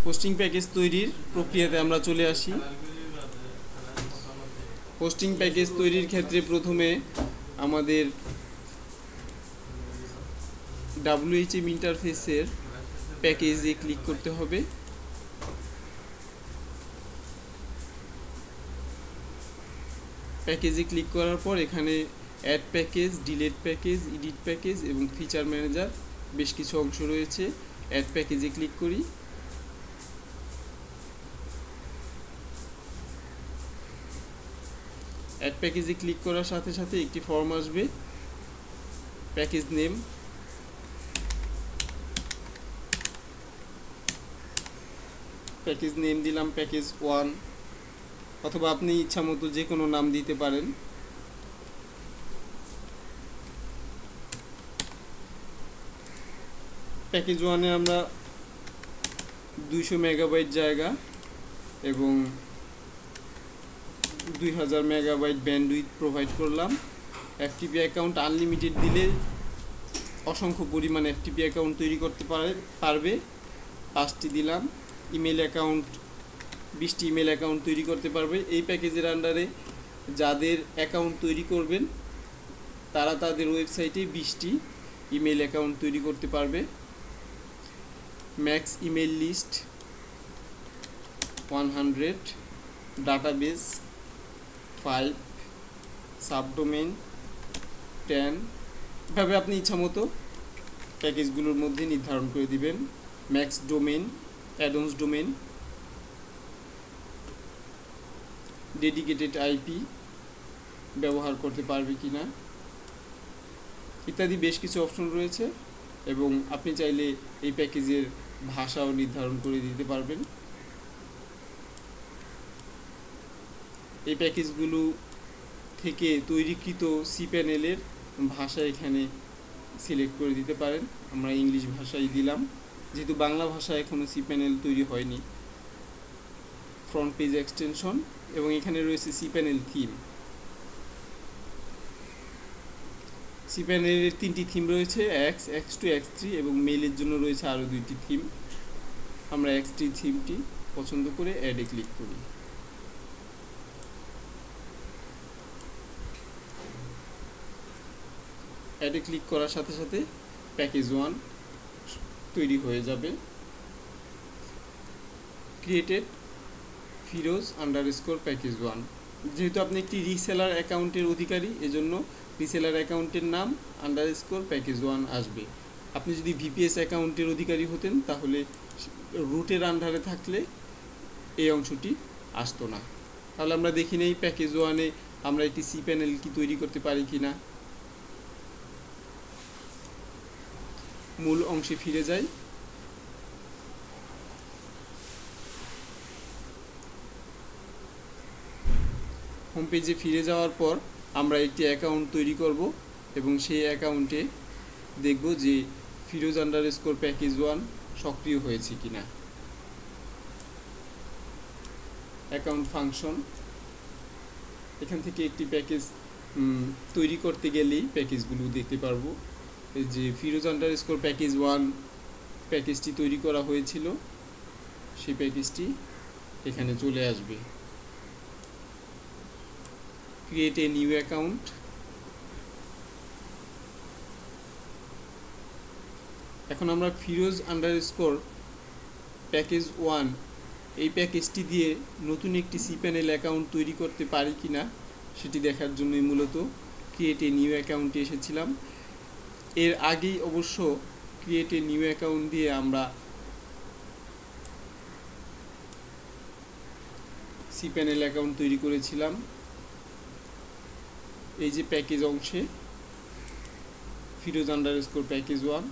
Hosting package তৈরির প্রক্রিয়াতে আমরা চলে আসি। হোস্টিং প্যাকেজ তৈরির ক্ষেত্রে প্রথমে আমাদের WHM ইন্টারফেসের প্যাকেজে ক্লিক করতে হবে। প্যাকেজে ক্লিক করার পর এখানে add package, delete package, edit package এবং ফিচার ম্যানেজার বেশ কিছু অংশ রয়েছে। অ্যাড প্যাকেজে ক্লিক করি। অ্যাড প্যাকেজে ক্লিক করার সাথে সাথে একটি ফর্ম আসবে। প্যাকেজ নেম, দিলাম প্যাকেজ 1, অথবা আপনি ইচ্ছা মতো যে কোনো নাম দিতে পারেন। প্যাকেজ 1-এ আমরা 200 মেগাবাইট জায়গা এবং 2000 মেগাবাইট ব্যান্ডউইথ প্রোভাইড করলাম। এফটিপি অ্যাকাউন্ট আনলিমিটেড দিলে অসংখ্য পরিমাণে এফটিপি অ্যাকাউন্ট তৈরি করতে পারবে। 5টি দিলাম। ইমেল অ্যাকাউন্ট 20টি ইমেল অ্যাকাউন্ট তৈরি করতে পারবে। এই প্যাকেজের আন্ডারে যাদের অ্যাকাউন্ট তৈরি করবেন তারা তাদের ওয়েবসাইটে 20টি ইমেল অ্যাকাউন্ট তৈরি করতে পারবে। Max email list 100, database 5, subdomain 10। এভাবে আপনি ইচ্ছামতো প্যাকেজগুলোর মধ্যে নির্ধারণ করে দিবেন। Max domain, addons domain, dedicated IP ব্যবহার করতে পারবে কিনা ইত্যাদি বেশ কিছু অপশন রয়েছে এবং আপনি চাইলে এই প্যাকেজের ভাষাও নির্ধারণ করে দিতে পারবেন। এই প্যাকেজগুলো থেকে তৈরিকৃত সিপ্যানেলের ভাষা এখানে সিলেক্ট করে দিতে পারেন। আমরা ইংলিশ ভাষায় দিলাম, যেহেতু বাংলা ভাষা এখনও সিপ্যানেল তৈরি হয়নি। ফ্রন্ট পেজ এক্সটেনশন এবং এখানে রয়েছে সিপ্যানেল থিম। সিপ্যানেলের 3টি থিম রয়েছে, X, X2, X3 এবং মেইলের জন্য রয়েছে আরও 2টি থিম। আমরা X3 থিমটি পছন্দ করে অ্যাডে ক্লিক করি। অ্যাডে ক্লিক করার সাথে সাথে প্যাকেজ 1 তৈরি হয়ে যাবে। ক্রিয়েটেড Firoz_প্যাকেজ 1। যেহেতু আপনি একটি রিসেলার অ্যাকাউন্টের অধিকারী, এজন্য রিসেলার অ্যাকাউন্টের নাম _প্যাকেজ 1 আসবে। আপনি যদি ভিপিএস অ্যাকাউন্টের অধিকারী হতেন তাহলে রুটের আন্ডারে থাকলে এই অংশটি আসতো না। তাহলে আমরা দেখি নেই প্যাকেজ 1-এ আমরা একটি সিপ্যানেল কি তৈরি করতে পারি কিনা। মূল অংশে ফিরে যাই। হোম পেজে ফিরে যাওয়ার পর আমরা একটি অ্যাকাউন্ট তৈরি করব এবং সেই অ্যাকাউন্টে দেখব যে Firoz_প্যাকেজ 1 সক্রিয় হয়েছে কিনা। অ্যাকাউন্ট ফাংশন, এখান থেকে একটি প্যাকেজ তৈরি করতে গেলেই প্যাকেজগুলো দেখতে পারবো। যে Firoz_প্যাকেজ 1 প্যাকেজটি তৈরি করা হয়েছিল সেই প্যাকেজটি এখানে চলে আসবে। Create a new account. এখন আমরা Firoz_প্যাকেজ 1 এই প্যাকেজটি দিয়ে নতুন একটি সিপ্যানেল অ্যাকাউন্ট তৈরি করতে পারি কিনা সেটি দেখার জন্যই মূলত ক্রিয়েট এ নিউ অ্যাকাউন্টে এসেছিলাম। এর আগেই অবশ্য ক্রিয়েট এ নিউ অ্যাকাউন্ট দিয়ে আমরা সিপ্যানেল অ্যাকাউন্ট তৈরি করেছিলাম। এই যে প্যাকেজ অংশে Firoz_প্যাকেজ 1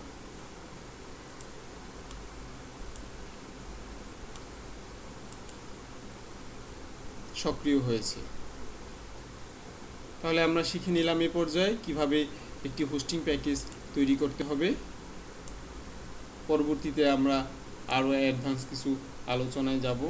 সক্রিয় হয়েছে। তাহলে আমরা শিখে নিলাম এ পর্যায়ে কিভাবে একটি হোস্টিং প্যাকেজ তৈরি করতে হবে। পরবর্তীতে আমরা আরও অ্যাডভান্স কিছু আলোচনায় যাব।